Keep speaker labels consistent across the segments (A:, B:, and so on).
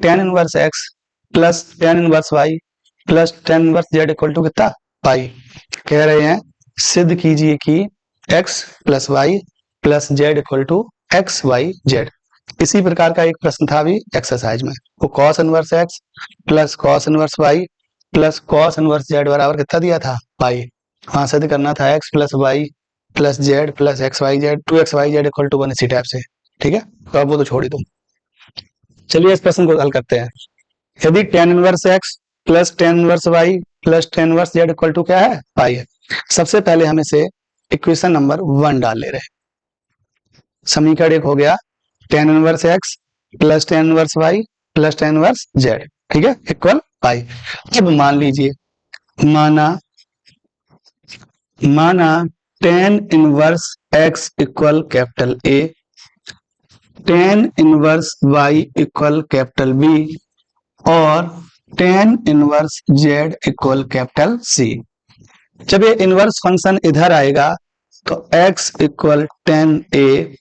A: Ten inverse x plus tan inverse Y plus tan inverse Z equal to कितना pi. कह रहे हैं सिद्ध कीजिए कि x plus y plus z equal to x y z. इसी प्रकार का एक प्रश्न था अभी एक्सरसाइज में, वो cos inverse x plus cos inverse Y plus cos inverse z बराबर कितना दिया था पाई। वहां सिद्ध करना था x plus y plus z plus x y z 2xyz equal to 1 इसी टाइप से। ठीक है, तो अब वो तो छोड़ ही दो। चलिए इस प्रश्न को हल करते हैं। यदि tan inverse x plus tan inverse Y plus tan inverse Z equal to क्या है पाई है। सबसे पहले हम इसे इक्वेशन नंबर 1 डाल ले रहे हैं। समीकरण एक हो गया tan inverse x plus tan inverse Y plus tan inverse Z, ठीक है, इक्वल पाई। अब मान लीजिए माना tan inverse x equal capital A, tan inverse Y equal capital B और tan inverse Z equal capital C. जब ये inverse function इधर आएगा तो x इक्वल टेन ए,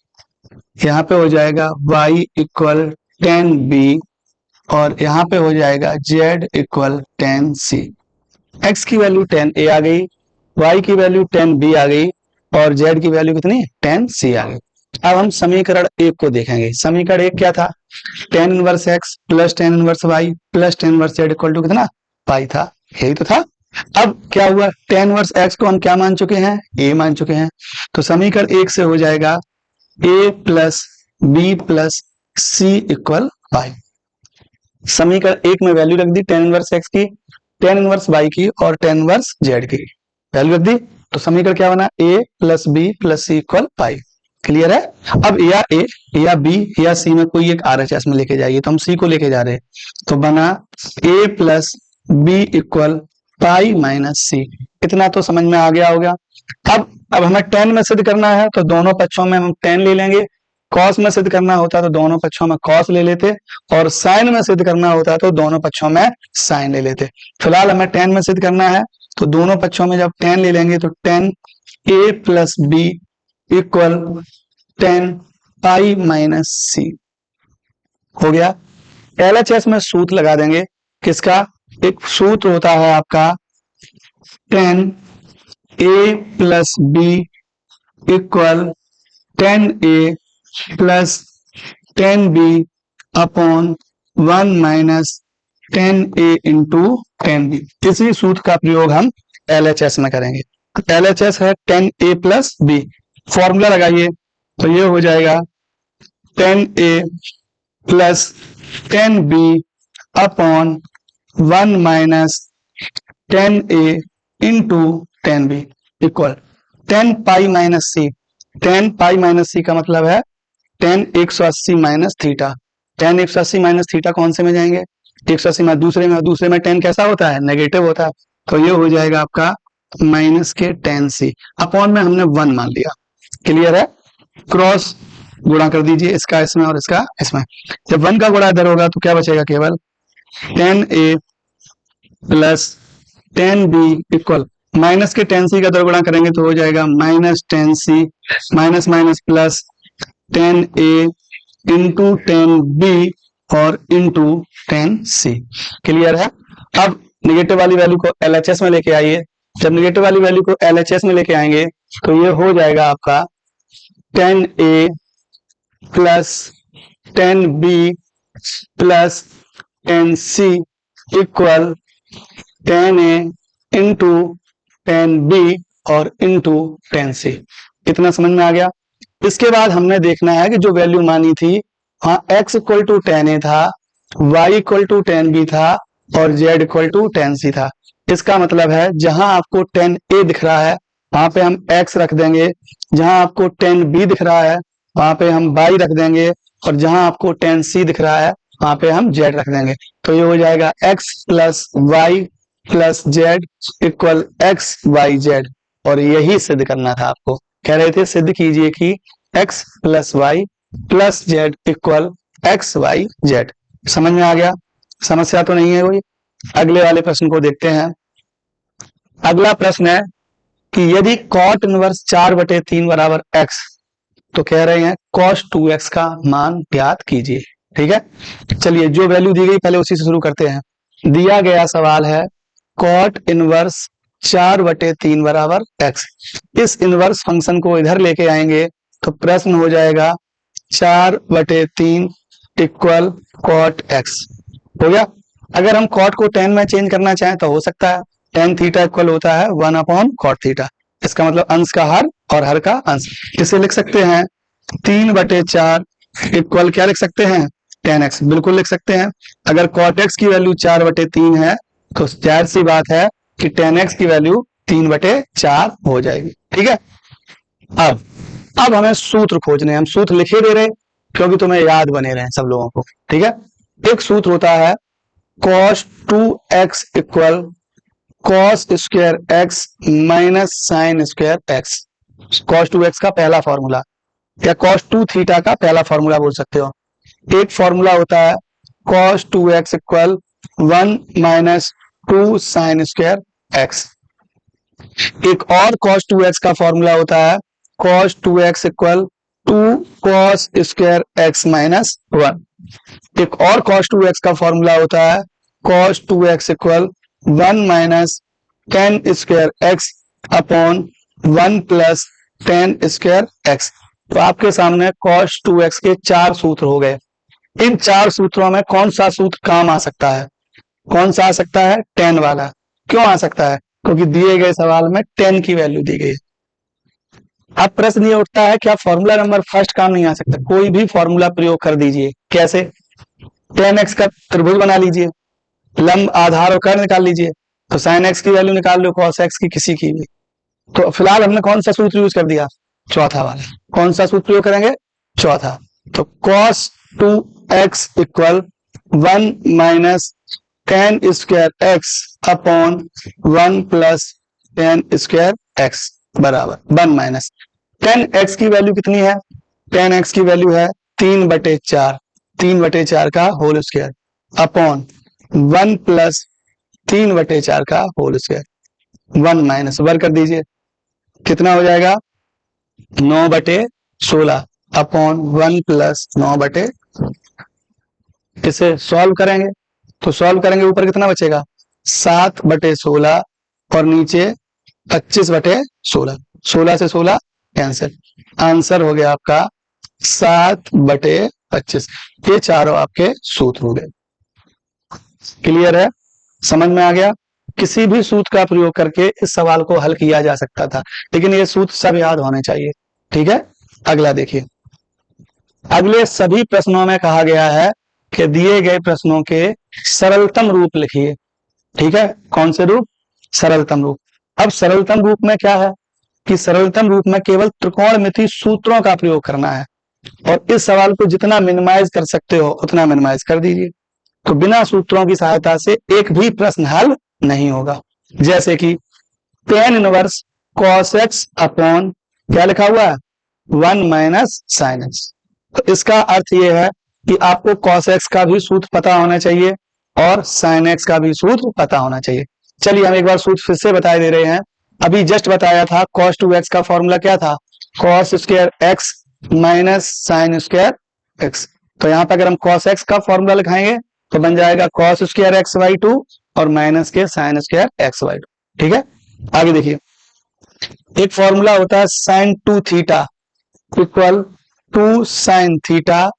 A: यहाँ पे हो जाएगा y इक्वल टेन बी और यहाँ पे हो जाएगा z इक्वल टेन सी। x की वैल्यू टेन ए आ गई, y की वैल्यू टेन बी आ गई और z की वैल्यू कितनी टेन सी आ गई। अब हम समीकरण एक को देखेंगे। समीकरण एक क्या था, tan inverse x plus tan inverse Y plus tan inverse Z equal to कितना पाई था, यही तो था। अब क्या हुआ, टेन इनवर्स एक्स को हम क्या मान चुके हैं ए मान चुके हैं, तो समीकरण एक से हो जाएगा ए प्लस बी प्लस सी इक्वल पाई। समीकरण एक में वैल्यू रख दी टेन इनवर्स एक्स की, टेन इनवर्स वाई की और टेन इनवर्स जेड की वैल्यू रख दी, तो समीकरण क्या बना A plus B plus C equal pi. Clear है। अब या ए या बी या सी में कोई एक RHS में लेके जाइए, तो हम सी को लेके जा रहे हैं, तो बना A plus B equal pi minus C. इतना तो समझ में आ गया होगा। अब हमें टेन में सिद्ध करना है तो दोनों पक्षों में हम टेन ले लेंगे, कॉस में सिद्ध करना होता तो दोनों पक्षों में कॉस ले लेते और साइन में सिद्ध करना होता तो दोनों पक्षों में साइन ले लेते। फिलहाल हमें टेन में सिद्ध करना है तो दोनों पक्षों में जब टेन ले लेंगे तो tan A plus B equal tan pi minus C हो गया। LHS में सूत्र लगा देंगे, किसका, एक सूत्र होता है आपका tan A plus B equal tan A plus tan B upon one minus tan A into tan B. इसी सूत्र का प्रयोग हम LHS में करेंगे। LHS है tan A plus B, formula लगाइए तो ये हो जाएगा tan A plus tan B upon one minus tan A into tan B equal tan pi minus C. Tan pi minus C का मतलब है tan 180 minus theta. Tan 180 minus theta कौन से में जाएंगे, 180 में दूसरे में, दूसरे में टेन कैसा होता है नेगेटिव होता है, तो ये हो जाएगा आपका माइनस के टेन सी अपॉन में हमने वन मान लिया। क्लियर है। क्रॉस गुणा कर दीजिए, इसका इसमें और इसका इसमें। जब वन का गुणा इधर होगा तो क्या बचेगा, केवल tan A plus tan B equal minus के टेन सी का इधर गुणा करेंगे तो हो जाएगा minus tan C minus minus plus tan A into tan B और इंटू टेन सी। क्लियर है। अब निगेटिव वाली वैल्यू को LHS में लेके आइए। जब निगेटिव वाली वैल्यू को LHS में लेके आएंगे तो ये हो जाएगा आपका tan A plus tan B plus tan C equal tan A into tan B और इंटू टेन सी। इतना समझ में आ गया। इसके बाद हमने देखना है कि जो वैल्यू मानी थी वहां x equal to tan A था, y equal to tan B था और z equal to tan C था। इसका मतलब है जहां आपको टेन ए दिख रहा है वहां पे हम x रख देंगे, जहां आपको टेन बी दिख रहा है वहां पे हम y रख देंगे और जहां आपको टेन सी दिख रहा है वहां पे हम z रख देंगे। तो ये हो जाएगा x plus y plus z equal x y z. और यही सिद्ध करना था आपको। कह रहे थे सिद्ध कीजिए कि x plus y plus z equal x y z. समझ में आ गया, समस्या तो नहीं है कोई। अगले वाले प्रश्न को देखते हैं। अगला प्रश्न है कि यदि कॉट इनवर्स 4/3 बराबर x, तो कह रहे हैं cos 2x का मान ज्ञात कीजिए। ठीक है, चलिए जो वैल्यू दी गई पहले उसी से शुरू करते हैं। दिया गया सवाल है कॉट इनवर्स 4/3 बराबर x। इस इनवर्स फंक्शन को इधर लेके आएंगे तो प्रश्न हो जाएगा 4/3 इक्वल कॉट x। हो गया। अगर हम कॉट को tan में चेंज करना चाहें तो हो सकता है। tan थीटा इक्वल होता है 1/cot थीटा। इसका मतलब अंश का हर और हर का अंश। इसे लिख सकते हैं 3/4 इक्वल क्या लिख सकते हैं tan x, बिल्कुल लिख सकते हैं। अगर cot x की वैल्यू 4/3 है तो जाहिर सी बात है कि tan x की वैल्यू 3/4 हो जाएगी। ठीक है, अब हमें सूत्र खोजने हैं। हम सूत्र लिखे दे रहे क्योंकि तुम्हें याद बने रहे सब लोगों को। ठीक है, एक सूत्र होता है cos 2x equal cos square x minus sine square x। cos 2x का पहला फॉर्मूला या cos 2 थीटा का पहला फॉर्मूला बोल सकते हो। एक फॉर्मूला होता है cos 2x equal 1 minus 2 sine square x। एक और cos 2x का फॉर्मूला होता है cos 2x equal 2 cos square x minus 1। एक और cos 2x का फॉर्मूला होता है cos 2x equal 1 minus tan square x upon 1 plus tan square x। तो आपके सामने cos 2x के 4 सूत्र हो गए। इन 4 सूत्रों में कौन सा सूत्र काम आ सकता है? कौन सा आ सकता है? tan वाला। क्यों आ सकता है? क्योंकि दिए गए सवाल में tan की वैल्यू दी गई है। अब प्रश्न ये उठता है क्या फॉर्मूला नंबर फर्स्ट काम नहीं आ सकता? कोई भी फॉर्मूला प्रयोग कर दीजिए। कैसे? tan x का त्रिभुज बना लीजिए, लंब आधार और कर्ण निकाल लीजिए, तो sin x की वैल्यू निकाल लो, cos x की किसी की भी। तो फिलहाल हमने कौन सा सूत्र यूज कर दिया? चौथा वाला। कौन सा सूत्र प्रयोग करेंगे? चौथा। तो cos 2x equal 1 minus tan square x upon 1 plus tan square x बराबर 1 माइनस tan x की वैल्यू कितनी है? tan x की वैल्यू है 3/4, 3/4 का होल स्क्वायर अपॉन 1 प्लस 3/4 का होल स्क्वायर। 1 माइनस वर्ग कर दीजिए, कितना हो जाएगा? 9/16 अपॉन 1 प्लस 9/। इसे सॉल्व करेंगे तो सॉल्व करेंगे ऊपर कितना बचेगा? 7/16 और नीचे 25/16। 16 से 16 कैंसिल। आंसर हो गया आपका 7/25। ये चारों आपके सूत्र हो गए। क्लियर है? समझ में आ गया? किसी भी सूत्र का प्रयोग करके इस सवाल को हल किया जा सकता था, लेकिन ये सूत्र सब याद होने चाहिए। ठीक है, अगला देखिए। अगले सभी प्रश्नों में कहा गया है कि दिए गए प्रश्नों के सरलतम रूप लिखिए। ठीक है, कौन से रूप? सरलतम रूप। अब सरलतम रूप में क्या है कि सरलतम रूप में केवल त्रिकोणमिति सूत्रों का प्रयोग करना है और इस सवाल को जितना मिनिमाइज कर सकते हो उतना मिनिमाइज कर दीजिए। तो बिना सूत्रों की सहायता से एक भी प्रश्न हल नहीं होगा। जैसे कि tan inverse cos x upon क्या लिखा हुआ है? 1 माइनस sin x। तो इसका अर्थ यह है कि आपको cos x का भी सूत्र पता होना चाहिए और sin x का भी सूत्र पता होना चाहिए। चलिए हम एक बार सूत्र फिर से बता दे रहे हैं। अभी जस्ट बताया था cos 2x का फॉर्मूला क्या था? cos square x minus sin square x। तो यहाँ पे अगर हम cos x का फॉर्मूला लिखाएंगे तो बन जाएगा cos स्क्वायर x/2 और माइनस के sin स्क्वायर x/2। ठीक है, आगे देखिए। एक फॉर्मूला होता है sin 2 theta equal 2 sin theta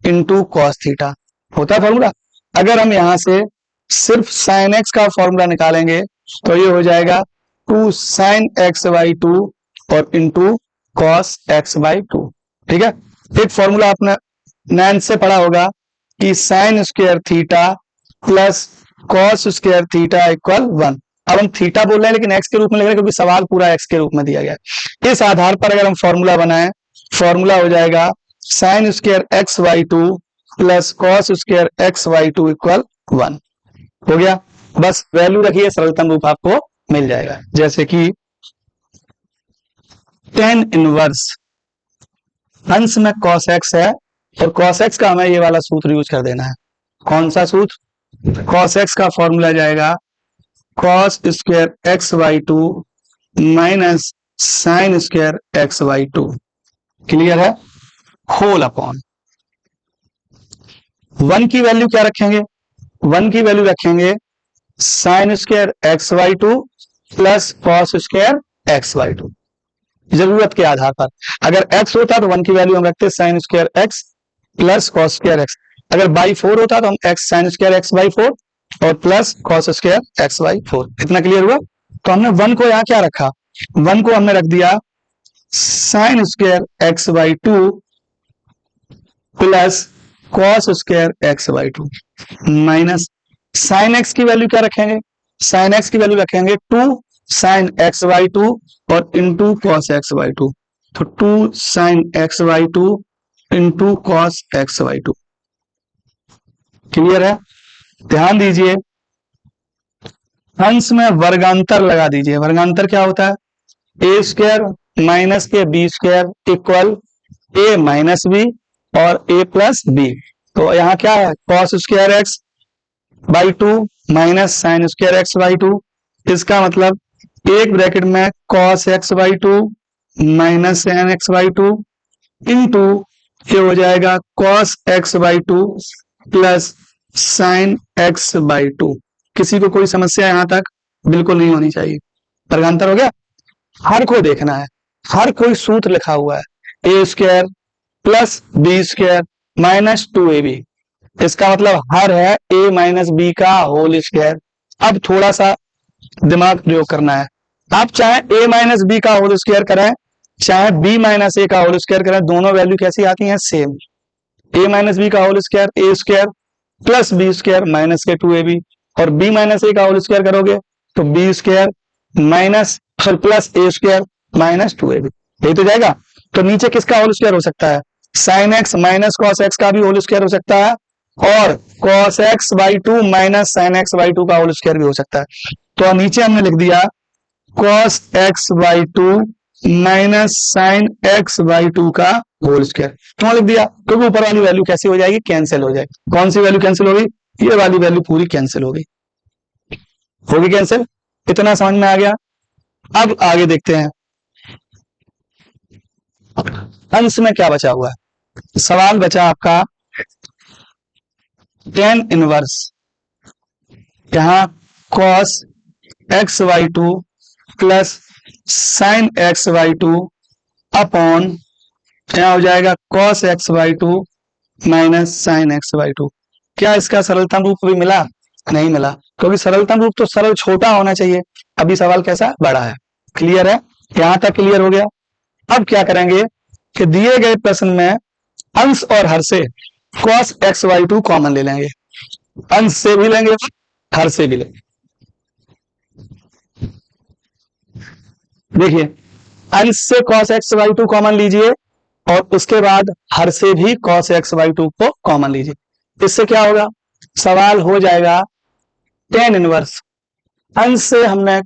A: into cos theta, होता है फॉर्मूला। अगर हम यहां से सिर्फ sin x का फॉर्मूला निकालेंगे तो ये हो जाएगा 2 sin x/2 और इंटू कॉस x/2। ठीक है, एक फॉर्मूला आपने 9 से पढ़ा होगा कि sin square theta plus cos square theta equal 1। अब हम थीटा बोल रहे हैं लेकिन x के रूप में लिख रहे हैं क्योंकि सवाल पूरा x के रूप में दिया गया है। इस आधार पर अगर हम फॉर्मूला बनाएं, फॉर्मूला हो जाएगा sin square x/2 plus cos square x/2 equal 1। हो गया, बस वैल्यू रखिए, सरलतम रूप आपको मिल जाएगा। जैसे कि tan इनवर्स अंश में cos x है और cos x का हमें ये वाला सूत्र यूज कर देना है। कौन सा सूत्र? cos x का फॉर्मूला जाएगा cos square x/2 minus sine square x/2। Clear है? होल अपॉन वन की वैल्यू क्या रखेंगे, वन की वैल्यू रखेंगे sine square x y two plus cos square x y two, जरूरत के आधार पर। अगर x होता तो वन की वैल्यू हम रखते sine square X plus cos square X, अगर बाई फोर होता तो हम X sine square X by four और plus cos square X by four. इतना क्लियर हुआ। तो हमने वन को यहाँ क्या रखा, वन को हमने रख दिया sine square X by two plus cos square X by two minus sine X की वैल्यू क्या रखेंगे, साइन एक्स की वैल्यू रखेंगे two sine X by two और into cos X by two, तो two sine X by two into cos X by two. Clear है। ध्यान दीजिए अंश में वर्गांतर लगा दीजिए। वर्गांतर क्या होता है, ए स्क्वायर माइनस के बी स्क्वायर इक्वल ए माइनस बी और ए प्लस बी। तो यहाँ क्या है cos square X by two minus sine square X by to, इसका मतलब एक ब्रैकेट में cos X by two minus sine X by two into ये हो जाएगा cos X by two plus sine X by to. किसी को कोई समस्या यहां तक बिल्कुल नहीं होनी चाहिए। वर्गांतर हो गया। हर को देखना है, हर कोई सूत्र लिखा हुआ है A square plus B square minus two A B, इसका मतलब हर है ए माइनस बी का होल स्क्वायर। अब थोड़ा सा दिमाग प्रयोग करना है, आप चाहे ए माइनस बी का होल स्क्वायर करें चाहे बी माइनस ए का होल स्क्वायर करें, दोनों वैल्यू कैसी आती हैं सेम। ए माइनस बी का whole square A square plus B square minus के टू ए बी, और बी माइनस ए का होल स्क्वायर करोगे तो B square minus plus A square minus two A B, यही तो जाएगा। तो नीचे किसका होल स्क्वायर हो सकता है, sine x minus cos x का भी होल स्क्वायर हो सकता है और cos X by two minus sine X by to का होल स्क्वायर भी हो सकता है। तो नीचे हमने लिख दिया cos X by two minus sine X by to का होल स्क्वायर, क्यों लिख दिया, क्योंकि ऊपर वाली वैल्यू कैसी हो जाएगी, कैंसिल हो जाएगी। कौन सी वैल्यू कैंसिल होगी, ये वाली वैल्यू पूरी कैंसिल होगी, होगी कैंसिल। इतना समझ में आ गया। अब आगे देखते हैं अंश में क्या बचा हुआ है। सवाल बचा आपका टेन इनवर्स, यहां cos x y two plus sine x y two upon क्या हो जाएगा cos x y two minus sine x y two. क्या इसका सरलतम रूप भी मिला, नहीं मिला, क्योंकि सरलतम रूप तो सरल छोटा होना चाहिए, अभी सवाल कैसा बड़ा है। क्लियर है, यहां तक क्लियर हो गया। अब क्या करेंगे कि दिए गए प्रश्न में अंश और हर से cos x y two common ले लेंगे, अंश से भी लेंगे हर से भी लेंगे। देखिए अंश से cos x y two common लीजिए और उसके बाद हर से भी कॉस एक्स वाई टू को कॉमन लीजिए, इससे क्या होगा सवाल हो जाएगा टेन इनवर्स। अंश से हमने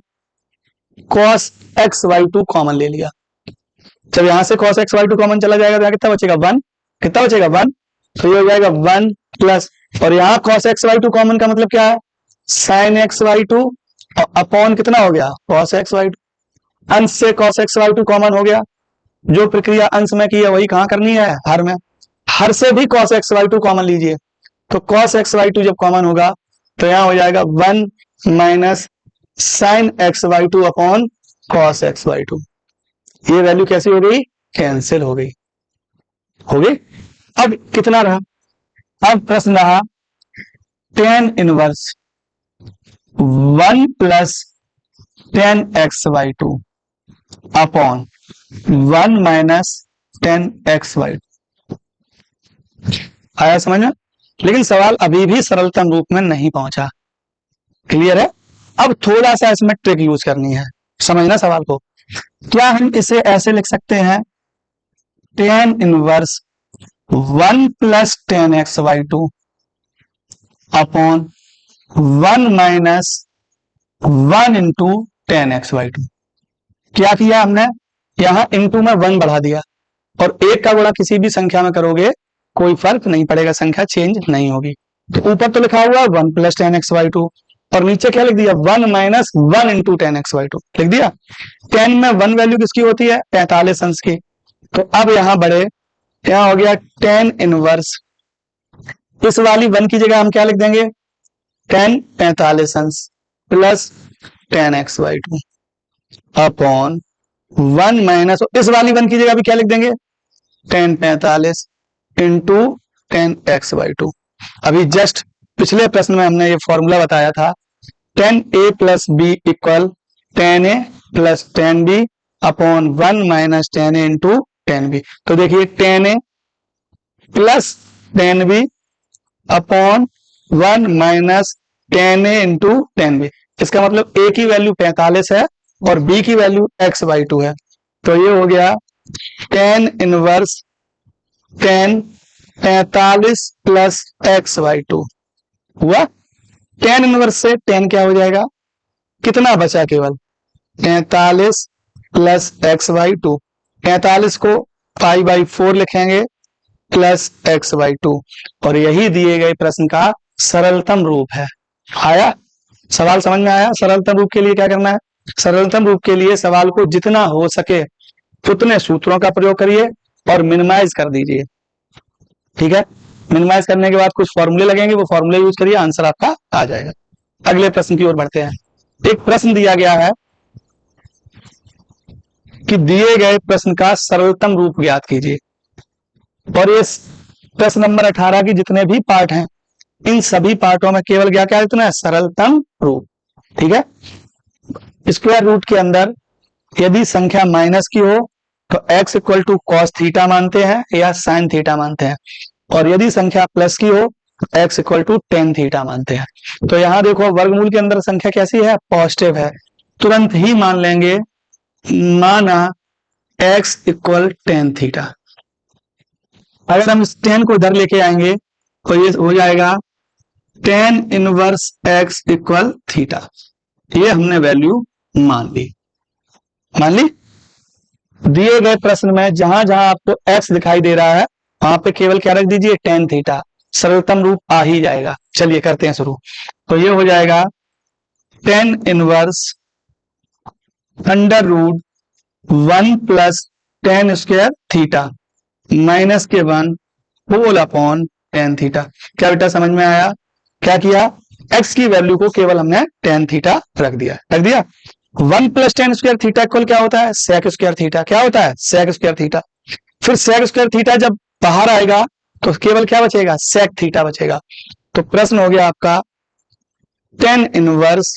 A: cos x y two common ले लिया, जब यहां से cos x y two common चला जाएगा तो यहां कितना बचेगा वन, कितना बचेगा वन, तो ये हो जाएगा वन प्लस, और यहाँ cos x y two common का मतलब क्या है sine x y two upon कितना हो गया कॉस एक्स वाई टू। अंश से cos x y two common हो गया, जो प्रक्रिया अंश में की है वही कहां करनी है हर में। हर से भी cos x y two common लीजिए, तो कॉस एक्स वाई टू जब कॉमन होगा तो यहां हो जाएगा one minus sine x y two upon cos x y two. ये वैल्यू कैसी हो गई, कैंसिल हो गई, हो गई। अब कितना रहा, अब प्रश्न रहा tan inverse one plus tan x y two upon one minus tan x y. आया समझ में, लेकिन सवाल अभी भी सरलतम रूप में नहीं पहुंचा। क्लियर है। अब थोड़ा सा इसमें ट्रिक यूज करनी है, समझना सवाल को। क्या हम इसे ऐसे लिख सकते हैं tan inverse one plus tan x y two upon one minus one into tan x y two. क्या किया हमने, यहां इंटू में वन बढ़ा दिया, और एक का गुणा किसी भी संख्या में करोगे कोई फर्क नहीं पड़ेगा, संख्या चेंज नहीं होगी। तो ऊपर तो लिखा हुआ one plus tan x y two, और नीचे क्या लिख दिया one minus one into tan x y two लिख दिया। टेन में वन वैल्यू किसकी होती है 45 अंश की, तो अब यहां बढ़े, यहां हो गया टेन इनवर्स इस वाली 1 की जगह हम क्या लिख देंगे, tan 45 अंश plus tan x/2 upon 1 minus, इस वाली 1 की जगह भी क्या लिख देंगे, tan 45 इंटू tan x/2। अभी जस्ट पिछले प्रश्न में हमने ये फॉर्मूला बताया था, tan a plus B equal tan a plus tan b upon 1 minus tan a into tan b। तो देखिए tan a plus tan b upon 1 minus tan a into tan b। इसका मतलब a की value 45 है और b की value x/2 है। तो ये हो गया tan inverse tan 45 plus x/2 हुआ। tan इनवर्स से tan क्या हो जाएगा, कितना बचा, केवल 45 प्लस x/2। 45 को π/4 लिखेंगे प्लस x/2 और यही दिए गए प्रश्न का सरलतम रूप है। आया सवाल समझ में आया। सरलतम रूप के लिए क्या करना है, सरलतम रूप के लिए सवाल को जितना हो सके उतने सूत्रों का प्रयोग करिए और मिनिमाइज कर दीजिए। ठीक है, मिनिमाइज करने के बाद कुछ फॉर्मूले लगेंगे, वो फॉर्मूले यूज करिए, आंसर आपका आ जाएगा। अगले प्रश्न की ओर बढ़ते हैं। एक प्रश्न दिया गया है कि दिए गए प्रश्न का सरलतम रूप ज्ञात कीजिए, और ये प्रश्न नंबर 18 की जितने भी पार्ट हैं इन सभी पार्टों में केवल क्या क्या इतना है, सरलतम रूप। ठीक है, स्क्वायर रूट के अंदर यदि संख्या माइनस की हो तो x equal to cos theta मानते हैं या साइन थीटा मानते हैं, और यदि संख्या प्लस की हो तो x equal to tan theta मानते हैं। तो यहां देखो वर्गमूल के अंदर संख्या कैसी है, पॉजिटिव है, तुरंत ही मान लेंगे, माना x इक्वल टेन थीटा। अगर हम इस टेन को इधर लेके आएंगे तो ये हो जाएगा tan inverse x equal theta. ये हमने वैल्यू मान ली। दिए गए प्रश्न में जहां जहां आपको x दिखाई दे रहा है वहां पे केवल क्या रख दीजिए, टेन थीटा। सरलतम रूप आ ही जाएगा। चलिए करते हैं शुरू। तो ये हो जाएगा tan inverse under root 1 plus tan square theta minus के 1 होल अपॉन टेन थीटा। क्या बेटा समझ में आया, क्या किया, x की वैल्यू को केवल हमने टेन थीटा रख दिया। 1 plus tan square theta equal क्या होता है, सेक स्क्वायर थीटा। क्या होता है, सेक स्क्वायर थीटा। फिर सेक स्क्वायर थीटा जब बाहर आएगा तो केवल क्या बचेगा, सेक थीटा बचेगा। तो प्रश्न हो गया आपका tan inverse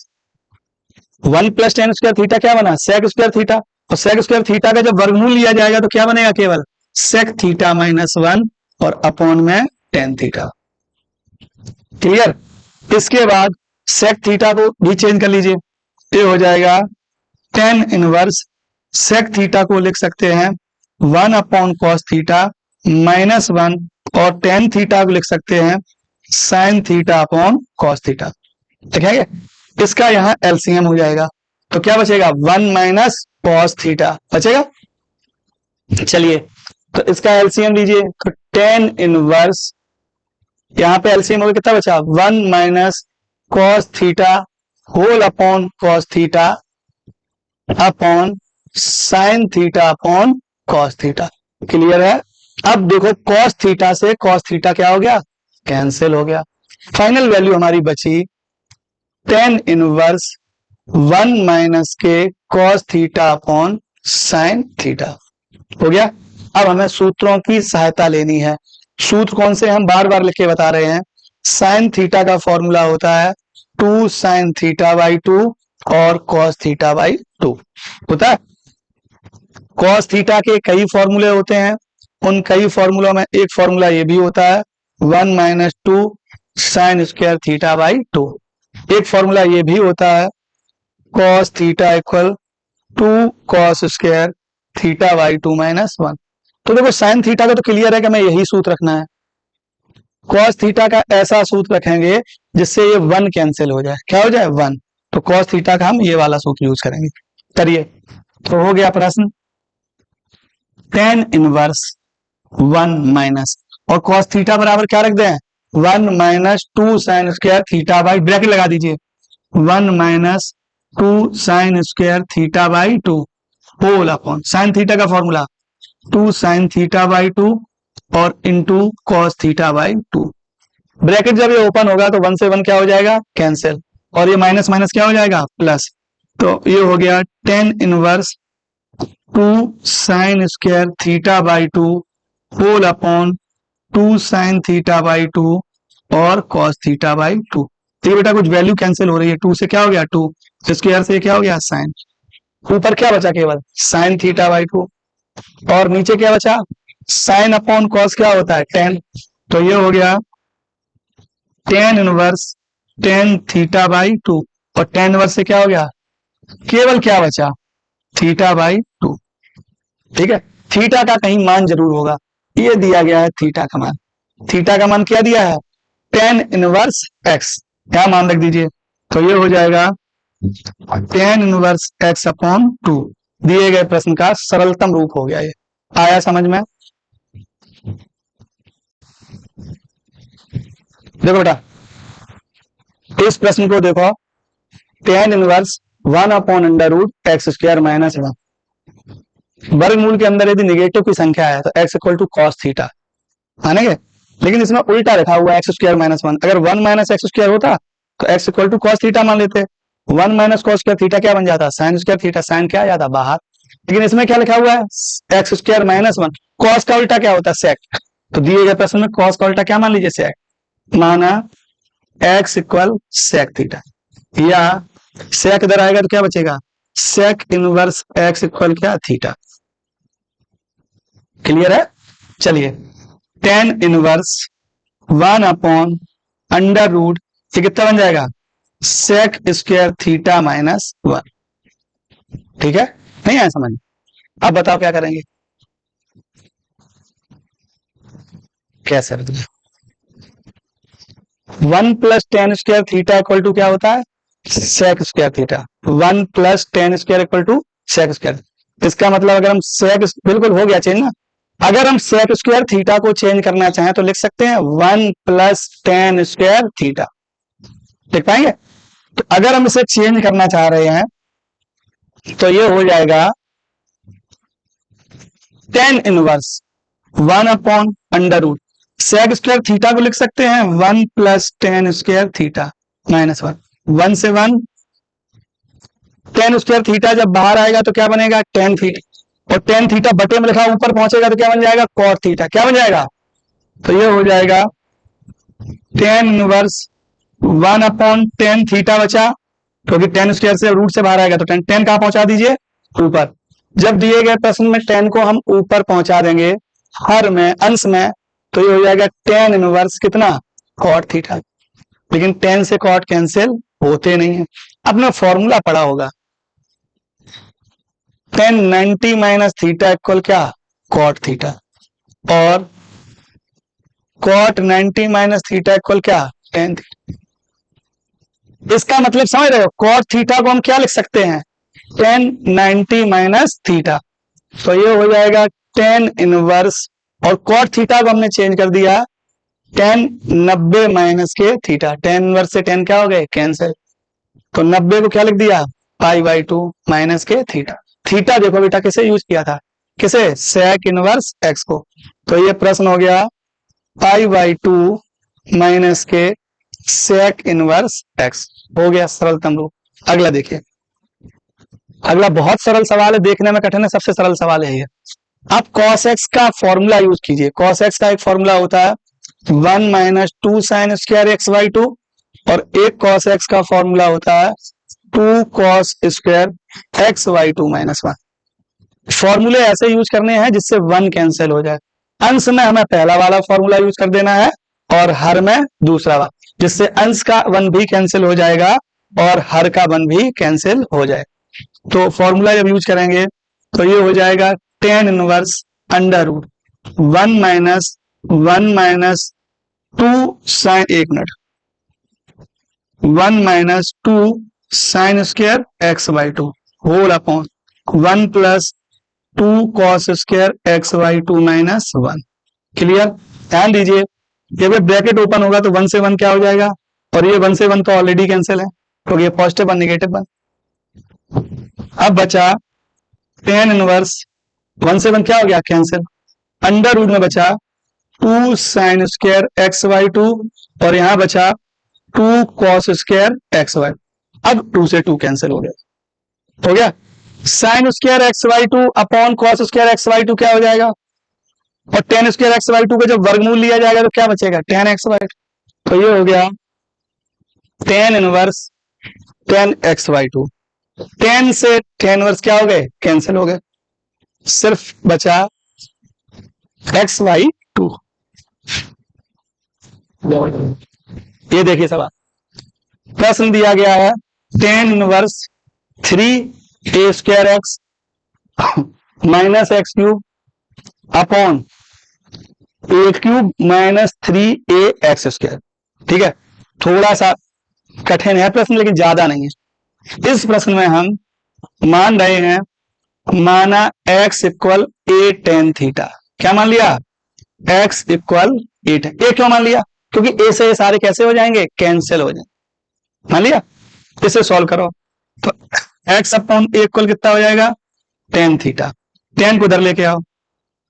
A: 1 plus tan square theta क्या बना, सेक स्क्वायर थीटा। और सेक स्क्वायर थीटा का जब वर्गमूल लिया जाएगा तो क्या बनेगा, केवल सेक थीटा माइनस 1 और अपॉन में टेन थीटा। क्लियर। इसके बाद सेक थीटा को भी चेंज कर लीजिए, ये हो जाएगा टेन इनवर्स सेक थीटा को लिख सकते हैं 1 अपॉन कॉस थीटा माइनस 1 और टेन थीटा को लिख सकते हैं sign theta upon cos theta. देखेंगे इसका यहाँ एलसीएम हो जाएगा तो क्या बचेगा, 1 माइनस कॉस थीटा बचेगा। चलिए तो इसका एलसीएम लीजिए, तो टेन इनवर्स यहाँ पे एलसीएम हो गया, कितना बचा, 1 minus cos theta whole upon cos theta upon sine theta upon cos theta. Clear है। अब देखो कॉस थीटा से कॉस थीटा क्या हो गया, कैंसिल हो गया। फाइनल वैल्यू हमारी बची टेन इनवर्स 1 माइनस के cos theta upon sine theta हो गया। अब हमें सूत्रों की सहायता लेनी है। सूत्र कौन से, हम बार बार लिख के बता रहे हैं। साइन थीटा का फॉर्मूला होता है 2 साइन थीटा बाई 2 और कॉस थीटा बाई 2 होता है। कॉस थीटा के कई फॉर्मूले होते हैं, उन कई फॉर्मूलों में एक फॉर्मूला ये भी होता है 1 minus 2 sine square theta by 2। एक फॉर्मूला ये भी होता है cos theta equal 2 cos square theta by 2 minus 1। तो देखो साइन थीटा का तो क्लियर है कि हमें यही सूत्र रखना है। कॉस थीटा का ऐसा सूत्र रखेंगे जिससे ये 1 कैंसिल हो जाए, क्या हो जाए 1। तो कॉस थीटा का हम ये वाला सूत्र यूज करेंगे। करिए तो हो गया प्रश्न टेन इनवर्स 1 माइनस और कॉस थीटा बराबर क्या रख दें, 1 minus 2 sine square theta by, bracket लगा दीजिए, 1 minus 2 sine square theta by 2 whole upon sine theta का फॉर्मूला 2 साइन थीटा बाई 2 और into cos theta by 2। Bracket जब ये ओपन होगा तो 1 से 1 क्या हो जाएगा, कैंसिल, और ये माइनस माइनस क्या हो जाएगा, प्लस। तो ये हो गया tan inverse 2 sine square theta by 2 whole upon 2 sine theta by 2 और कॉस थीटा बाई 2। तो ये बेटा कुछ वैल्यू कैंसिल हो रही है, 2 से क्या हो गया 2, स्क्वायर से क्या हो गया साइन, ऊपर क्या बचा केवल साइन थीटा बाई 2, और नीचे क्या बचा साइन अपॉन कॉस क्या होता है 10। तो ये हो गया टेन इनवर्स 10 थीटा बाई 2, और टेन इनवर्स से क्या हो गया केवल क्या बचा थीटा बाई 2। ठीक है, थीटा का कहीं मान जरूर होगा, ये दिया गया है थीटा का मान, थीटा का मान क्या दिया है टेन इनवर्स एक्स, क्या मान रख दीजिए। तो ये हो जाएगा टेन इनवर्स एक्स अपॉन 2, दिए गए प्रश्न का सरलतम रूप हो गया। ये आया समझ में। देखो बेटा इस प्रश्न को देखो, tan inverse 1 upon under root x square minus 1, वर्गमूल के अंदर यदि निगेटिव की संख्या है तो x equal to cos theta मानेंगे, लेकिन इसमें उल्टा रखा हुआ है एक्स स्क्वायर माइनस 1, अगर 1 माइनस एक्स स्क्वायर होता तो x equal to cos theta मान लेते, 1 माइनस कॉस स्क्वायर थीटा क्या बन जाता साइन स्क्वायर थीटा, साइन क्या आ जाता बाहर, लेकिन इसमें क्या लिखा हुआ है एक्स स्क्वायर माइनस 1, कॉस का उल्टा क्या होता है सेक, तो दिए गए प्रश्न में कॉस का उल्टा क्या मान लीजिए सेक, माना एक्स इक्वल सेक थीटा, या सेक इधर आएगा तो क्या बचेगा सेक इनवर्स एक्स इक्वल क्या थीटा। क्लियर है। चलिए tan inverse 1 upon under root ये कितना बन जाएगा सेक स्क्वायर थीटा माइनस 1। ठीक है, नहीं आया समझ। अब बताओ क्या करेंगे, कैसे बदले 1 plus tan square theta equal to क्या होता है sec square theta, 1 plus tan square equal to sec square, इसका मतलब अगर हम सेक बिल्कुल हो गया चेंज ना, अगर हम सेक स्क्वायर थीटा को चेंज करना चाहें तो लिख सकते हैं 1 प्लस टेन स्क्वायर थीटा, लिख पाएंगे। तो अगर हम इसे चेंज करना चाह रहे हैं तो ये हो जाएगा tan inverse 1 upon under root sec square theta को लिख सकते हैं 1 plus tan square theta minus 1, 1 से 1 टेन स्क्वायर थीटा जब बाहर आएगा तो क्या बनेगा टेन थीटा, और टेन थीटा बटे में लिखा ऊपर पहुंचेगा तो क्या बन जाएगा कॉट थीटा, क्या बन जाएगा, तो ये हो जाएगा tan inverse 1 upon tan theta बचा, क्योंकि टेन स्क्वायर से रूट से बाहर आएगा तो टेन, टेन कहां पहुंचा दीजिए ऊपर, जब दिए गए प्रश्न में टेन को हम ऊपर पहुंचा देंगे हर में अंश में, तो ये हो जाएगा टेन इनवर्स कितना कॉट थीटा, लेकिन टेन से कॉट कैंसिल होते नहीं है, अपना फॉर्मूला पढ़ा होगा टेन 90 माइनस थीटा इक्वल क्या कॉट थीटा, और कॉट 90 माइनस थीटा इक्वल क्या टेन थीटा। इसका मतलब समझ रहे हो, कॉट थीटा को हम क्या लिख सकते हैं टेन 90 माइनस थीटा, तो ये हो जाएगा टेन इनवर्स, और कॉट थीटा को हमने चेंज कर दिया टेन 90 माइनस के थीटा, टेन इनवर्स से टेन क्या हो गए कैंसिल, तो 90 को क्या लिख दिया पाई बाई 2 माइनस के थीटा, थीटा देखो बेटा किसे यूज किया था, किसे सेक इनवर्स एक्स को, तो ये प्रश्न हो गया पाई बाई 2 माइनस के सेक इनवर्स एक्स, हो गया सरलतम रूप। अगला देखिए, अगला बहुत सरल सवाल है, देखने में कठिन है, सबसे सरल सवाल है ये। आप कॉस एक्स का फॉर्मूला यूज कीजिए, कॉस एक्स का एक फॉर्मूला होता है 1 minus 2 sine square X by 2, और एक कॉस एक्स का फॉर्मूला होता है 2 cos square X by 2 minus 1। फॉर्मूले ऐसे यूज करने हैं जिससे 1 कैंसिल हो जाए, अंश में हमें पहला वाला फॉर्मूला यूज कर देना है और हर में दूसरा वाला, जिससे अंश का 1 भी कैंसिल हो जाएगा और हर का 1 भी कैंसिल हो जाए। तो फॉर्मूला जब यूज करेंगे तो ये हो जाएगा tan inverse under root 1 minus 2 sine, एक minute, 1 minus 2 sine square X by 2 whole upon 1 plus 2 cos square X by 2 minus 1। Clear, ध्यान दीजिए, जब ब्रैकेट ओपन होगा तो 1 से 1 क्या हो जाएगा, और ये 1 से 1 तो ऑलरेडी कैंसिल है, तो ये पॉजिटिव 1 नेगेटिव 1। अब बचा टेन इनवर्स 1 से 1 क्या हो गया कैंसिल, अंडर रूट में बचा 2 साइन स्क्वायर एक्स बाई 2 और यहां बचा 2 कॉस स्क्वायर एक्स वाई। अब 2 से 2 कैंसिल हो गया। Sign square X by 2 upon cos square X by 2 क्या हो जाएगा, और टेन स्क्वायर एक्स बाई 2 का जब वर्गमूल लिया जाएगा तो क्या बचेगा, टेन एक्स बाई 2। तो ये हो गया tan inverse tan x by 2। Ten से टेन इनवर्स क्या हो गए, कैंसिल हो गए, सिर्फ बचा एक्स बाई 2। ये देखिए सवाल, प्रश्न दिया गया है tan inverse 3 A square X minus X cube upon A cube minus 3 A X square. ठीक है, थोड़ा सा कठिन है प्रश्न लेकिन ज्यादा नहीं है। इस प्रश्न में हम मान रहे हैं, माना x इक्वल ए टेन थीटा। क्या मान लिया, x इक्वल ए टेन। ए क्यों मान लिया, क्योंकि ए से ये सारे कैसे हो जाएंगे, कैंसिल हो जाएंगे। मान लिया, इसे सॉल्व करो तो x अपॉन ए इक्वल कितना हो जाएगा, टेन थीटा। टेन को इधर लेके आओ,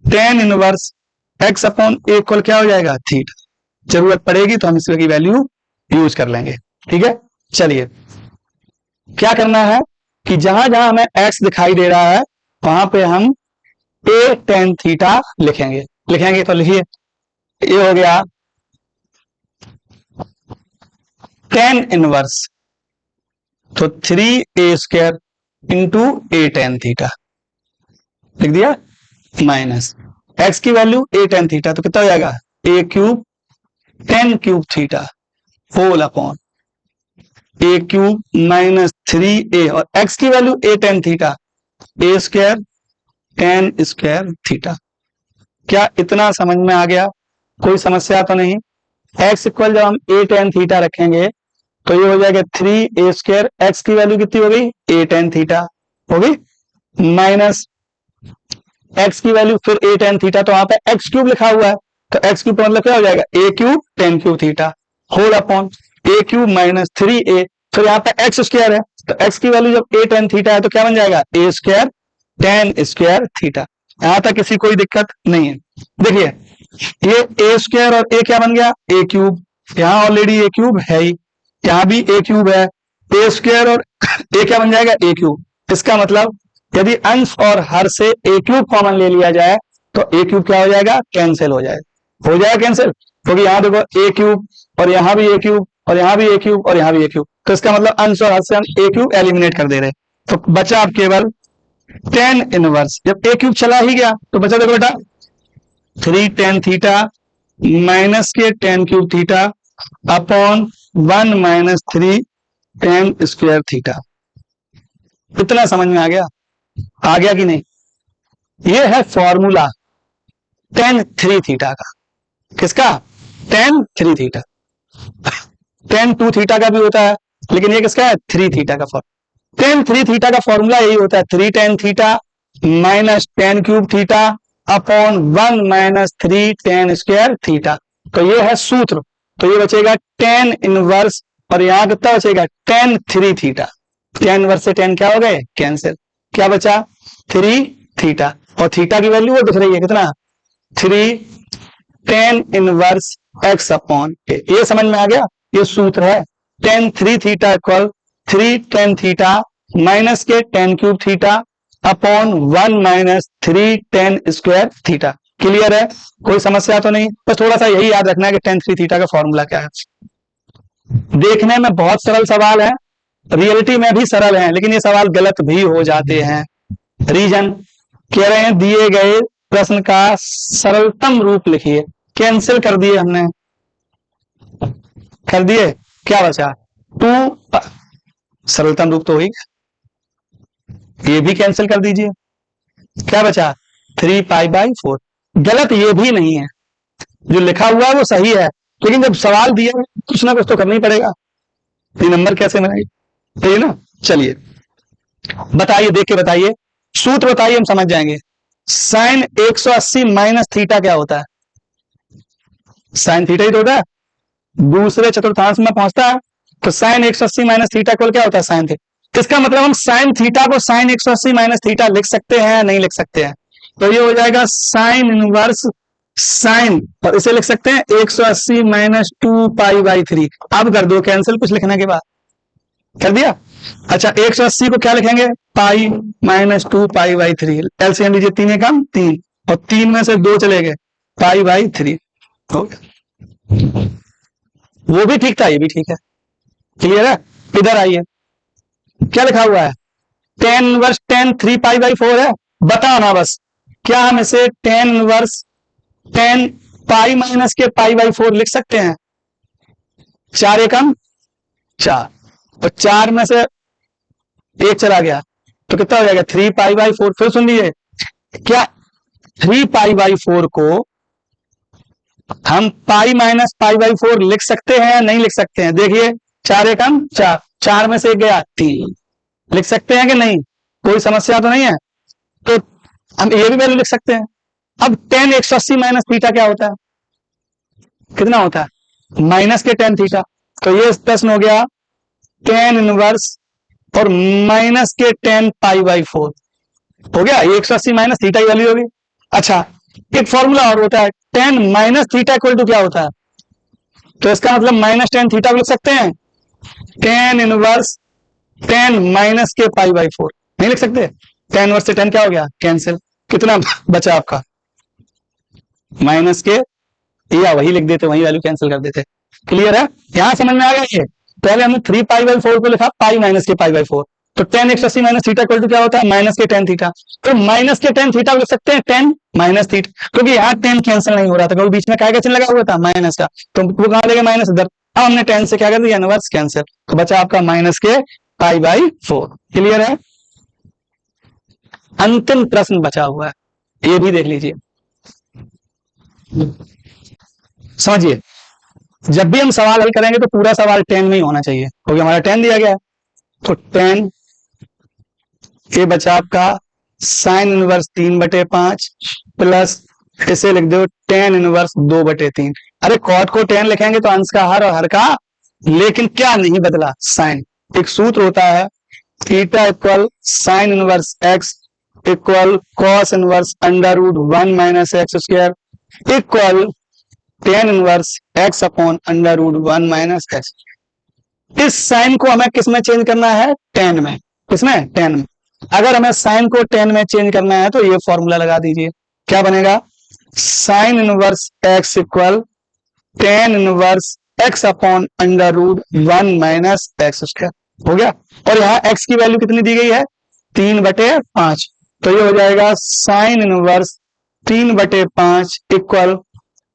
A: टेन इनवर्स x अपॉन ए इक्वल क्या हो जाएगा, थीटा। जरूरत पड़ेगी तो हम इसकी वैल्यू यूज कर लेंगे। ठीक है, चलिए क्या करना है कि जहां जहां हमें x दिखाई दे रहा है वहां पे हम ए टेन थीटा लिखेंगे। तो लिखिए, ये हो गया टेन इनवर्स, तो 3 A square into A tan theta लिख दिया, माइनस x की वैल्यू ए टेन थीटा तो कितना हो जाएगा, A cube tan cube theta whole upon A cube minus 3a और x की value A tan theta A square tan square theta. क्या इतना समझ में आ गया, कोई समस्या तो नहीं। x इक्वल जब हम ए टेन थीटा रखेंगे तो ये हो जाएगा 3a स्क्वायर, x की वैल्यू कितनी हो गई, ए टेन थीटा हो गई, माइनस x की वैल्यू फिर ए टेन थीटा, तो वहां पे x क्यूब लिखा हुआ है तो x क्यूब मतलब क्या हो जाएगा, A cube tan cube theta whole upon A cube minus 3a, फिर यहाँ पे एक्स स्क्वायर है तो x की वैल्यू जब ए टेन थीटा है तो क्या बन जाएगा, ए स्क्वायर टेन स्क्वायर थीटा। यहां तक किसी कोई दिक्कत नहीं है। देखिए ये ए स्क्वायर और ए क्या बन गया, ए क्यूब, यहाँ ऑलरेडी ए क्यूब है ही, यहाँ भी ए क्यूब है, ए स्क्वायर और ए क्या बन जाएगा, ए क्यूब। इसका मतलब यदि अंश और हर से ए क्यूब कॉमन ले लिया जाए तो ए क्यूब क्या हो जाएगा, कैंसिल हो जाएगा कैंसिल, क्योंकि यहाँ देखो ए क्यूब और यहाँ भी ए क्यूब और यहाँ भी ए क्यूब और यहाँ भी ए क्यूब, तो इसका मतलब अंश और हर से हम ए क्यूब एलिमिनेट कर दे रहे, तो बचा अब केवल टेन इनवर्स। जब ए क्यूब चला ही गया तो बचा देखो बेटा 3 टेन थीटा माइनस के tan cube theta upon 1 minus 3 tan square theta. इतना समझ में आ गया कि नहीं। ये है फॉर्मूला टेन थ्री थीटा का, किसका, tan three theta. Tan two theta का भी होता है लेकिन ये किसका है, थ्री थीटा का फॉर्मूला। टेन थ्री थीटा का फॉर्मूला यही होता है, 3 tan theta minus tan cube theta upon 1 minus 3 tan square theta. तो ये है सूत्र, तो ये बचेगा टेन इनवर्स और यहां कितना बचेगा, tan three theta. Tan inverse से टेन क्या हो गए, कैंसिल, क्या बचा, थ्री थीटा, और थीटा की वैल्यू वो दिख रही है कितना, 3 tan inverse x upon a. ये समझ में आ गया, ये सूत्र है tan three theta equal 3 tan theta minus के tan cube theta upon 1 minus 3 tan square theta. Clear है, कोई समस्या तो नहीं। बस थोड़ा सा यही याद रखना है कि टेन थ्री थीटा का फॉर्मूला क्या है। देखने में बहुत सरल सवाल है, रियलिटी में भी सरल है, लेकिन ये सवाल गलत भी हो जाते हैं। रीजन कह रहे हैं दिए गए प्रश्न का सरलतम रूप लिखिए, कैंसिल कर दिए हमने, कर दिए, क्या बचा, 2 सरलतम रूप तो हुई, ये भी कैंसिल कर दीजिए, क्या बचा 3 पाई बाई 4। गलत ये भी नहीं है, जो लिखा हुआ है वो सही है, लेकिन जब सवाल दिया कुछ ना कुछ तो करना ही पड़ेगा, ये नंबर कैसे मिलेंगे, ठीक है ना। चलिए बताइए, देख के बताइए, सूत्र बताइए, हम समझ जाएंगे। साइन 180 माइनस थीटा क्या होता है, साइन थीटा ही तो होता है, दूसरे चतुर्थांश में पहुंचता है, तो साइन 180 माइनस थीटा इक्वल क्या होता है, साइन थीटा। इसका मतलब हम साइन थीटा को साइन 180 माइनस थीटा लिख सकते हैं, नहीं लिख सकते हैं, तो ये हो जाएगा साइन इनवर्स साइन, और इसे लिख सकते हैं 180 माइनस 2 पाई/3। अब कर दो कैंसिल कुछ लिखने के बाद, कर दिया। अच्छा 180 को क्या लिखेंगे, पाई माइनस 2 पाई/3, एलसीएम लीजिए, 3 एकम 3, और 3 में से 2 चले गए, पाई/3 हो गया। वो भी ठीक था, ये भी ठीक है, क्लियर है। इधर आइए, क्या लिखा हुआ है, tan इनवर्स tan 3 पाई/4 है, बताओ ना बस, क्या हम इसे tan inverse tan pi minus के पाई/4 लिख सकते हैं? 4 एकम 4, और 4 में से 1 चला गया तो कितना हो जाएगा, 3 पाई/4। फिर सुन लीजिए, क्या 3 पाई/4 को हम पाई माइनस पाई/4 लिख सकते हैं या नहीं लिख सकते हैं? देखिए 4 एकम 4, 4 में से 1 गया 3, लिख सकते हैं कि नहीं, कोई समस्या तो नहीं है। तो हम ये भी वैल्यू लिख सकते हैं। अब tan 180 माइनस थीटा क्या होता है, कितना होता है, माइनस के tan थीटा। तो ये प्रश्न हो गया tan इनवर्स और माइनस के tan पाई/4 हो गया, 180 माइनस थीटा की वैल्यू होगी। अच्छा एक फॉर्मूला और होता है, tan minus theta equal to क्या होता है, तो इसका मतलब माइनस tan थीटा को लिख सकते हैं, tan इनवर्स tan माइनस के पाई/4 नहीं लिख सकते। tan इनवर्स से tan क्या हो गया, कैंसिल, कितना बचा आपका, माइनस के, या वही लिख देते, वही वैल्यू कैंसिल कर देते। क्लियर है, यहां समझ में आ गया। ये पहले हमने 3 पाई/4 को लिखा पाई माइनस के पाई/4, तो tan 180 minus theta equal to क्या होता है, माइनस के tan थीटा। तो माइनस के tan थीटा को लिख सकते हैं tan माइनस थीटा, क्योंकि यहाँ tan कैंसिल नहीं हो रहा था, क्योंकि बीच में क्या का चिन्ह लगा हुआ था, माइनस का, तो वो कहां लेगा, माइनस इधर। अब हमने tan से क्या कर दिया, इनवर्स कैंसिल, तो बचा आपका माइनस के पाई/4। क्लियर है। अंतिम प्रश्न बचा हुआ है, ये भी देख लीजिए, समझिए। जब भी हम सवाल हल करेंगे तो पूरा सवाल tan में ही होना चाहिए, क्योंकि हमारा tan दिया गया है। तो tan ये बचा आपका साइन इनवर्स 3/5 प्लस इसे लिख दो tan इनवर्स 2/3। अरे कॉट को tan लिखेंगे तो अंश का हर और हर का, लेकिन क्या नहीं बदला, साइन। एक सूत्र होता है, theta equal sine inverse x equal cos inverse √1 minus x square equal tan inverse x upon √1 minus x. इस साइन को हमें किस में चेंज करना है, tan में। किसमें, tan में। अगर हमें साइन को tan में चेंज करना है तो ये फॉर्मूला लगा दीजिए, क्या बनेगा, sine inverse x equal tan inverse x upon √1 minus x square. हो गया, और यहाँ x की वैल्यू कितनी दी गई है, 3/5, तो ये हो जाएगा sine inverse 3/5 equal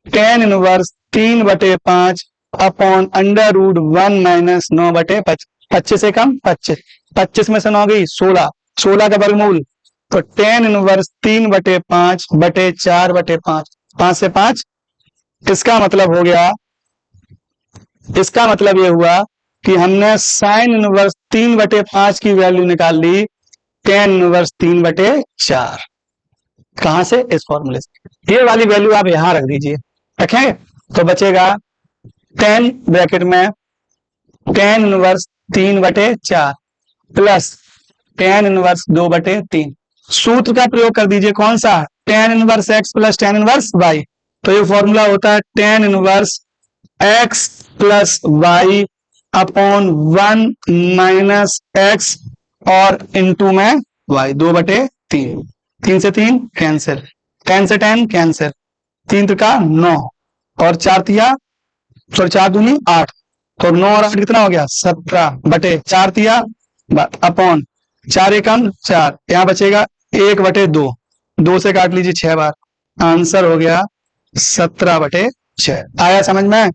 A: tan inverse 3/5 upon √1 minus 9/25। 25 से कम 25, 25 में से 9 गई 16, 16 का वर्गमूल, तो tan इनवर्स 3/5 बटे 4/5, 5 से 5। इसका मतलब हो गया, इसका मतलब ये हुआ कि हमने साइन इनवर्स 3/5 की वैल्यू निकाल ली tan इनवर्स 3/4। कहां से, इस फॉर्मूले से। ये वाली वैल्यू आप यहां रख दीजिए, रखेंगे तो बचेगा tan ब्रैकेट में tan inverse 3/4 plus tan inverse 2/3। सूत्र का प्रयोग कर दीजिए, कौन सा, tan inverse x plus tan inverse y। तो ये फॉर्मूला होता है tan inverse x plus y upon 1 minus x और इंटू में y, 2/3। 3 से 3 कैंसिल, 10 से 10 कैंसिल, 3 त्रिका 9 और 4 तिया, सॉरी 4 दूनी 8, तो 9 और 8 कितना हो गया, 17 बटे 4 तिया अपॉन 4 एकम 4, यहाँ बचेगा 1/2, 2 से काट लीजिए 6 बार, आंसर हो गया 17/6। आया समझ में।